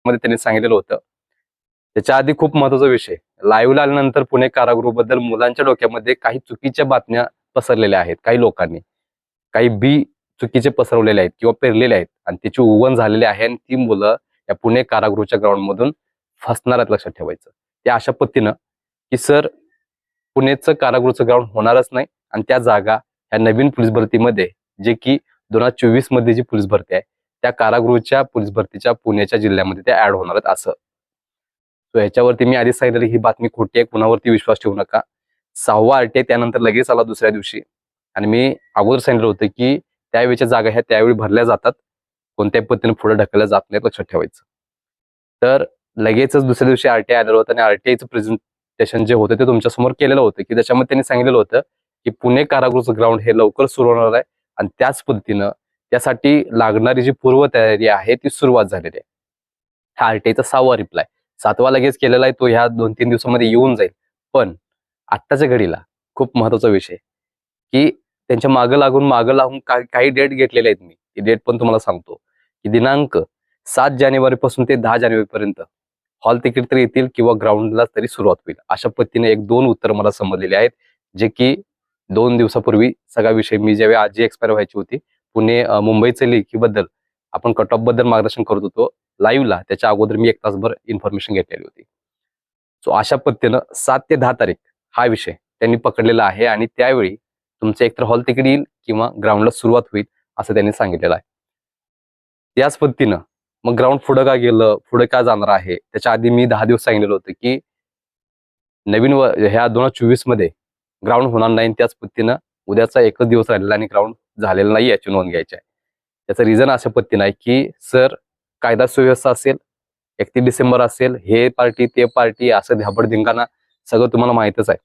मध्ये त्यांनी सांगितलेलं होतं. त्याच्या आधी खूप महत्त्वाचा विषय, लाईव्हला आल्यानंतर पुणे कारागृहाबद्दल मुलांच्या डोक्यामध्ये काही चुकीच्या बातम्या पसरलेल्या आहेत. काही लोकांनी काही बी चुकीचे पसरवलेले आहेत किंवा पेरलेले आहेत आणि त्याची उगवण झालेली आहे आणि ती मुलं या पुणे कारागृहाच्या ग्राउंडमधून फसणार आहेत. लक्षात ठेवायचं ते अशा पद्धतीनं की सर, पुणेचं कारागृहाचं ग्राउंड होणारच नाही आणि त्या जागा ह्या नवीन पोलीस भरतीमध्ये, जे की 2024 मध्ये जी पोलीस भरती आहे त्या कारागृहाच्या पोलीस भरतीच्या पुण्याच्या जिल्ह्यामध्ये त्या ऍड होणार आहेत असं. तो ह्याच्यावरती मी आधीच सांगितलेलं ही बातमी खोटी आहे, कुणावरती विश्वास ठेवू नका. 6वा RTI त्यानंतर लगेच आला दुसऱ्या दिवशी आणि मी अगोदर सांगितलं होतं की त्यावेळेच्या जागा ह्या त्यावेळी भरल्या जातात, कोणत्याही पद्धतीने पुढे ढकलल्या जात नाहीत, लक्षात ठेवायचं. तर लगेचच दुसऱ्या दिवशी RTI आलेलं होतं आणि RTIचं प्रेझेंटेशन जे होतं ते तुमच्यासमोर केलेलं होतं की त्याच्यामध्ये त्यांनी सांगितलेलं होतं की पुणे कारागृहाचं ग्राउंड हे लवकर सुरू होणार आहे आणि त्याच पद्धतीनं त्यासाठी लागणारी जी पूर्वतयारी आहे ती सुरुवात झालेली आहे. हा RTIचा 6वा रिप्लाय. 7वा लगेच केलेला आहे, तो ह्या 2-3 दिवसामध्ये येऊन जाईल. पण आत्ताच्या घडीला खूप महत्त्वाचा विषय की त्यांच्या मागं लागून काही डेट घेतलेले आहेत. मी ती डेट पण तुम्हाला सांगतो की दिनांक 7 जानेवारी पासून ते 10 जानेवारी पर्यंत हॉल तिकीट तरी येतील किंवा ग्राउंडला तरी सुरुवात होईल. अशा पद्धतीने 1-2 उत्तर मला समजलेले आहेत, जे की 2 दिवसापूर्वी सगळा विषय मी ज्यावेळी आजी एक्सपायर व्हायची होती पुणे मुंबईचं लेखीबद्दल आपण कट ऑफ बद्दल मार्गदर्शन करत होतो लाईव्हला, त्याच्या अगोदर मी 1 तासभर इन्फॉर्मेशन घेतलेली होती. सो अशा पद्धतीनं 7 ते 10 तारीख हा विषय त्यांनी पकडलेला आहे आणि त्यावेळी तुमचं एकतर हॉल तिकीट येईल किंवा ग्राउंडला सुरुवात होईल असं त्यांनी सांगितलेलं आहे. त्याच पद्धतीनं मग ग्राउंड पुढं का गेलं, पुढे का जाणार आहे, त्याच्या आधी मी 10 दिवस सांगितलेलं होतं की नवीन ह्या 2024 मध्ये ग्राउंड होणार नाही. त्याच पद्धतीनं उद्याचा एकच दिवस राहिलेला आणि ग्राउंड झालेला नाही याची नोंद घ्यायची आहे. त्याचं रिझन अशा पद्धतीनं आहे की सर, कायदा सुव्यवस्था असेल, 31 डिसेंबर असेल, हे पार्टी ते पार्टी असं धाबडधिंगाणा सगळं तुम्हाला माहितच आहे.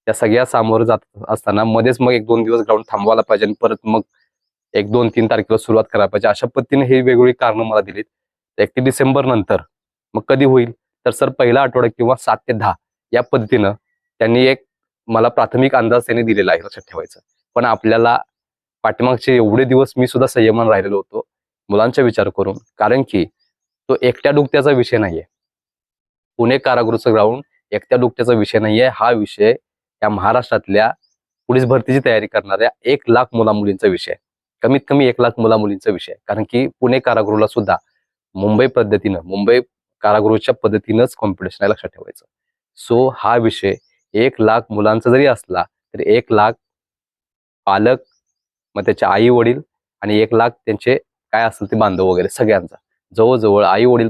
त्या सगळ्या सामोरं जात असताना मध्येच मग 1-2 दिवस ग्राउंड थांबवायला पाहिजे आणि परत मग 1-2-3 तारखेला सुरुवात करायला पाहिजे. अशा पद्धतीने ही वेगवेगळी कारणं मला दिलीत. 31 डिसेंबर नंतर मग कधी होईल, तर सर पहिला आठवडा किंवा 7 ते 10 या पद्धतीनं त्यांनी एक मला प्राथमिक अंदाज त्यांनी दिलेला आहे, लक्षात ठेवायचं. पण आपल्याला पाठीमागचे एवढे दिवस मी सुद्धा संयमान राहिलेलो होतो मुलांचा विचार करून, कारण की तो एकट्या डुकत्याचा विषय नाहीये. पुणे कारागृहाचं ग्राउंड एकट्या डुकत्याचा विषय नाहीये. हा विषय या महाराष्ट्रातल्या पोलीस भरतीची तयारी करणाऱ्या 1 लाख मुला-मुलींचा विषय आहे. कमीत कमी 1 लाख मुला-मुलींचा विषय आहे. कारण की पुणे कारागृहाला सुद्धा मुंबई कारागृहाच्या पद्धतीनंच कॉम्पिटिशन आहे, लक्षात ठेवायचं. सो हा विषय 1 लाख मुलांचा जरी असला तरी 1 लाख पालक, मग त्याचे आई वडील आणि 1 लाख त्यांचे काय असेल ते बांधव वगैरे सगळ्यांचा, जवळजवळ आई वडील